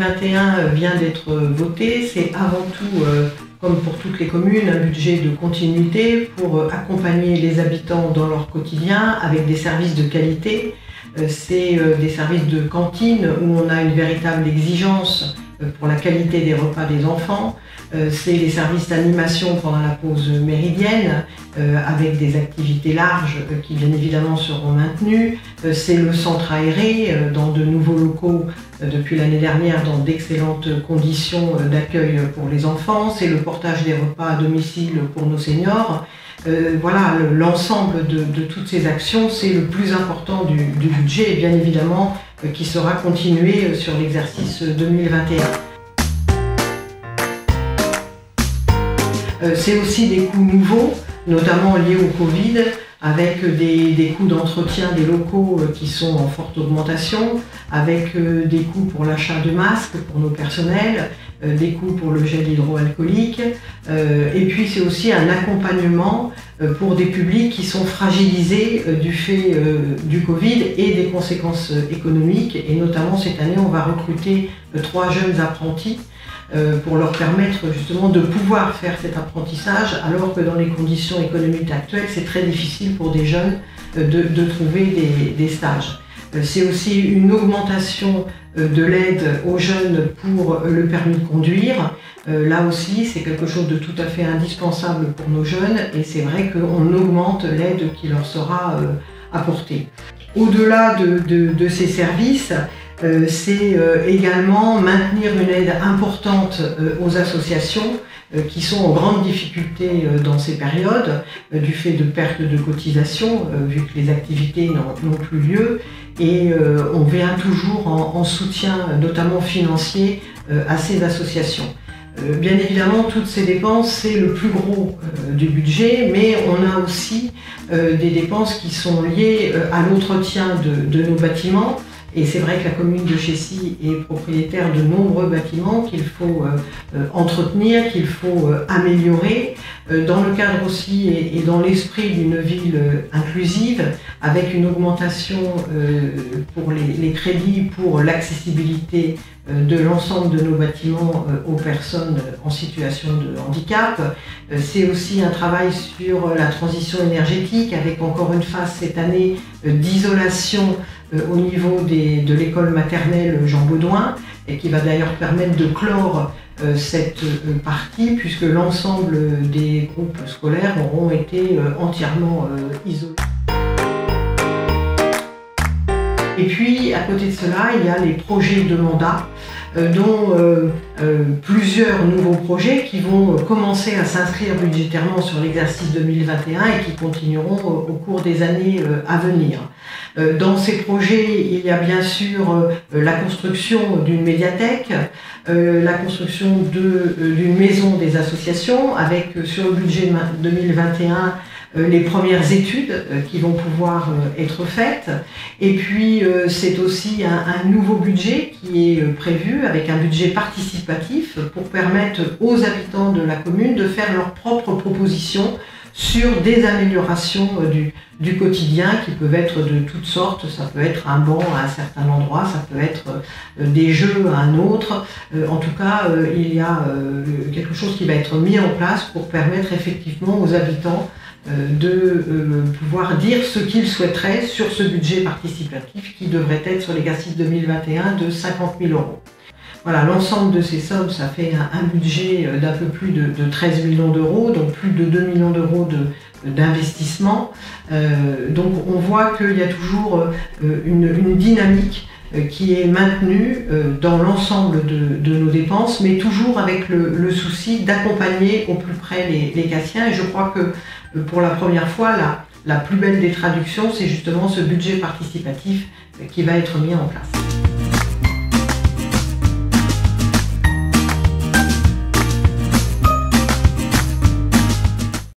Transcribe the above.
2021 vient d'être voté. C'est avant tout, comme pour toutes les communes, un budget de continuité pour accompagner les habitants dans leur quotidien avec des services de qualité. C'est des services de cantine où on a une véritable exigence pour la qualité des repas des enfants. C'est les services d'animation pendant la pause méridienne avec des activités larges qui bien évidemment seront maintenues. C'est le centre aéré dans de nouveaux locaux depuis l'année dernière dans d'excellentes conditions d'accueil pour les enfants. C'est le portage des repas à domicile pour nos seniors. Voilà, l'ensemble de toutes ces actions, c'est le plus important du budget et bien évidemment qui sera continué sur l'exercice 2021. C'est aussi des coûts nouveaux, notamment liés au Covid, avec des coûts d'entretien des locaux qui sont en forte augmentation, avec des coûts pour l'achat de masques pour nos personnels, des coûts pour le gel hydroalcoolique, et puis c'est aussi un accompagnement pour des publics qui sont fragilisés du fait du Covid et des conséquences économiques. Et notamment cette année, on va recruter 3 jeunes apprentis pour leur permettre justement de pouvoir faire cet apprentissage, alors que dans les conditions économiques actuelles, c'est très difficile pour des jeunes de trouver des stages. C'est aussi une augmentation de l'aide aux jeunes pour le permis de conduire. Là aussi, c'est quelque chose de tout à fait indispensable pour nos jeunes et c'est vrai qu'on augmente l'aide qui leur sera apportée. Au-delà de ces services, c'est également maintenir une aide importante aux associations qui sont en grande difficulté dans ces périodes du fait de pertes de cotisations vu que les activités n'ont plus lieu et on vient toujours en soutien notamment financier à ces associations. Bien évidemment, toutes ces dépenses, c'est le plus gros du budget, mais on a aussi des dépenses qui sont liées à l'entretien de nos bâtiments. Et c'est vrai que la commune de Chécy est propriétaire de nombreux bâtiments qu'il faut entretenir, qu'il faut améliorer, dans le cadre aussi et dans l'esprit d'une ville inclusive, avec une augmentation pour les crédits pour l'accessibilité de l'ensemble de nos bâtiments aux personnes en situation de handicap. C'est aussi un travail sur la transition énergétique avec encore une phase cette année d'isolation au niveau de l'école maternelle Jean Baudouin et qui va d'ailleurs permettre de clore cette partie puisque l'ensemble des groupes scolaires auront été entièrement isolés. Et puis, à côté de cela, il y a les projets de mandat, dont plusieurs nouveaux projets qui vont commencer à s'inscrire budgétairement sur l'exercice 2021 et qui continueront au cours des années à venir. Dans ces projets, il y a bien sûr la construction d'une médiathèque, la construction d'une maison des associations, avec sur le budget 2021 les premières études qui vont pouvoir être faites. Et puis c'est aussi un nouveau budget qui est prévu avec un budget participatif pour permettre aux habitants de la commune de faire leurs propres propositions sur des améliorations du quotidien qui peuvent être de toutes sortes. Ça peut être un banc à un certain endroit, ça peut être des jeux à un autre. En tout cas, il y a quelque chose qui va être mis en place pour permettre effectivement aux habitants de pouvoir dire ce qu'ils souhaiteraient sur ce budget participatif qui devrait être sur l'exercice 2021 de 50 000 €. Voilà, l'ensemble de ces sommes, ça fait un budget d'un peu plus de 13 millions d'euros, donc plus de 2 millions d'euros d'investissement. Donc on voit qu'il y a toujours une dynamique qui est maintenue dans l'ensemble de nos dépenses, mais toujours avec le souci d'accompagner au plus près les Cassiens. Et je crois que pour la première fois, la plus belle des traductions, c'est justement ce budget participatif qui va être mis en place.